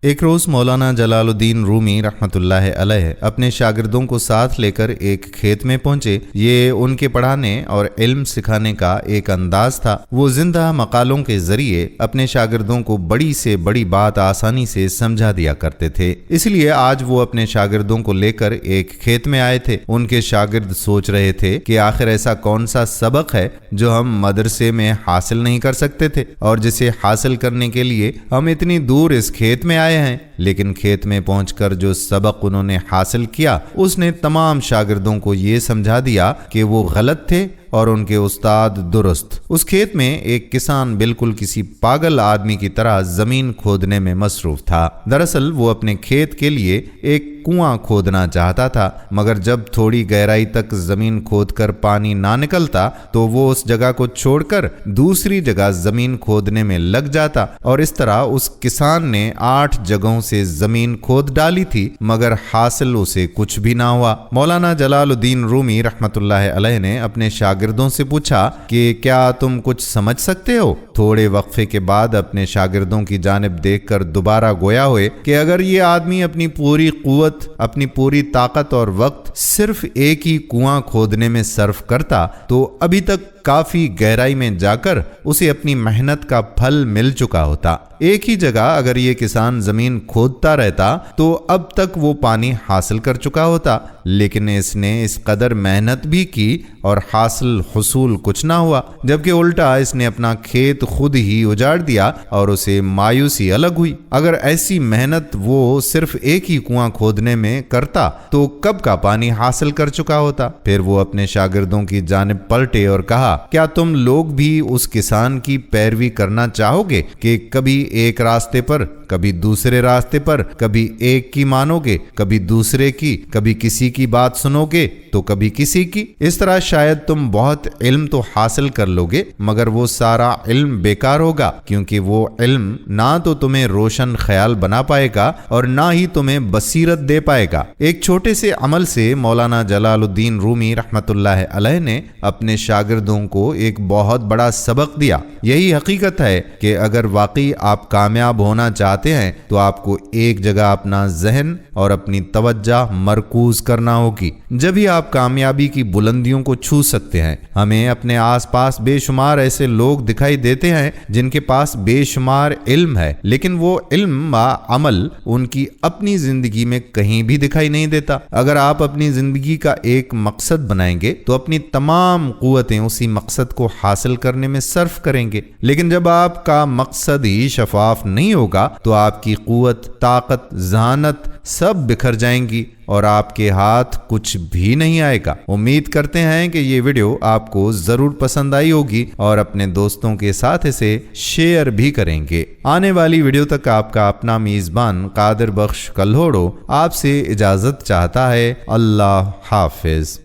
ایک روز مولانا جلال الدین رومی رحمۃ اللہ علیہ اپنے شاگردوں کو ساتھ لے کر ایک کھیت میں پہنچے۔ یہ ان کے پڑھانے اور علم سکھانے کا ایک انداز تھا۔ وہ زندہ مقالوں کے ذریعے اپنے شاگردوں کو بڑی سے بڑی بات آسانی سے سمجھا دیا کرتے تھے۔ اس لیے آج وہ اپنے شاگردوں کو لے کر ایک کھیت میں آئے تھے۔ ان کے شاگرد سوچ رہے تھے کہ آخر ایسا کون سا سبق ہے جو ہم مدرسے میں حاصل نہیں کر سکتے تھے اور جسے حاصل کرنے کے لیے ہم اتنی دور اس کھیت میں آئے ہیں۔ لیکن کھیت میں پہنچ کر جو سبق انہوں نے حاصل کیا اس نے تمام شاگردوں کو یہ سمجھا دیا کہ وہ غلط تھے اور ان کے استاد درست۔ اس کھیت میں ایک کسان بالکل کسی پاگل آدمی کی طرح زمین کھودنے میں مصروف تھا۔ دراصل وہ اپنے کھیت کے لیے ایک کنواں کھودنا چاہتا تھا، مگر جب تھوڑی گہرائی تک زمین کھود کر پانی نہ نکلتا تو وہ اس جگہ کو چھوڑ کر دوسری جگہ زمین کھودنے میں لگ جاتا، اور اس طرح اس کسان نے 8 جگہوں سے زمین کھود ڈالی تھی مگر حاصل اسے کچھ بھی نہ ہوا۔ مولانا جلال الدین رومی رحمۃ اللہ علیہ نے اپنے شاگردوں سے پوچھا کہ کیا تم کچھ سمجھ سکتے ہو؟ تھوڑے وقفے کے بعد اپنے شاگردوں کی جانب دیکھ کر دوبارہ گویا ہوئے کہ اگر یہ آدمی اپنی پوری قوت، اپنی پوری طاقت اور وقت صرف ایک ہی کنواں کھودنے میں صرف کرتا تو ابھی تک کافی گہرائی میں جا کر اسے اپنی محنت کا پھل مل چکا ہوتا۔ ایک ہی جگہ اگر یہ کسان زمین کھودتا رہتا تو اب تک وہ پانی حاصل کر چکا ہوتا، لیکن اس نے اس قدر محنت بھی کی اور حاصل حصول کچھ نہ ہوا، جبکہ الٹا اس نے اپنا کھیت خود ہی اجاڑ دیا اور اسے مایوسی الگ ہوئی۔ اگر ایسی محنت وہ صرف ایک ہی کنواں کھودنے میں کرتا تو کب کا پانی حاصل کر چکا ہوتا۔ پھر وہ اپنے شاگردوں کی جانب پلٹے اور کہا، کیا تم لوگ بھی اس کسان کی پیروی کرنا چاہو گے کہ کبھی ایک راستے پر، کبھی دوسرے راستے پر، کبھی ایک کی مانو گے، کبھی دوسرے کی، کبھی کسی کی بات سنو گے تو کبھی کسی کی؟ اس طرح شاید تم بہت علم تو حاصل کر لو گے مگر وہ سارا علم بیکار ہوگا، کیونکہ وہ علم نہ تو تمہیں روشن خیال بنا پائے گا اور نہ ہی تمہیں بصیرت دے پائے گا۔ ایک چھوٹے سے عمل سے مولانا جلال الدین رومی رحمۃ اللہ علیہ نے اپنے شاگردوں کو ایک بہت بڑا سبق دیا۔ یہی حقیقت ہے کہ اگر واقعی آپ کامیاب ہونا چاہتے ہیں تو آپ کو ایک جگہ اپنا ذہن اور اپنی توجہ مرکوز کرنا ہوگی، جبھی آپ کامیابی کی بلندیوں کو چھو سکتے ہیں۔ ہمیں اپنے آس پاس بے شمار ایسے لوگ دکھائی دیتے ہیں جن کے پاس بے شمار علم ہے، لیکن وہ علم و عمل ان کی اپنی زندگی میں کہیں بھی دکھائی نہیں دیتا۔ اگر آپ اپنی زندگی کا ایک مقصد بنائیں گے تو اپنی تمام قوتیں اسی مقصد کو حاصل کرنے میں صرف کریں گے، لیکن جب آپ کا مقصد ہی شفاف نہیں ہوگا تو آپ کی قوت، طاقت، ذہانت سب بکھر جائیں گی اور آپ کے ہاتھ کچھ بھی نہیں آئے گا۔ امید کرتے ہیں کہ یہ ویڈیو آپ کو ضرور پسند آئی ہوگی اور اپنے دوستوں کے ساتھ اسے شیئر بھی کریں گے۔ آنے والی ویڈیو تک آپ کا اپنا میزبان قادر بخش کلہوڑو آپ سے اجازت چاہتا ہے۔ اللہ حافظ۔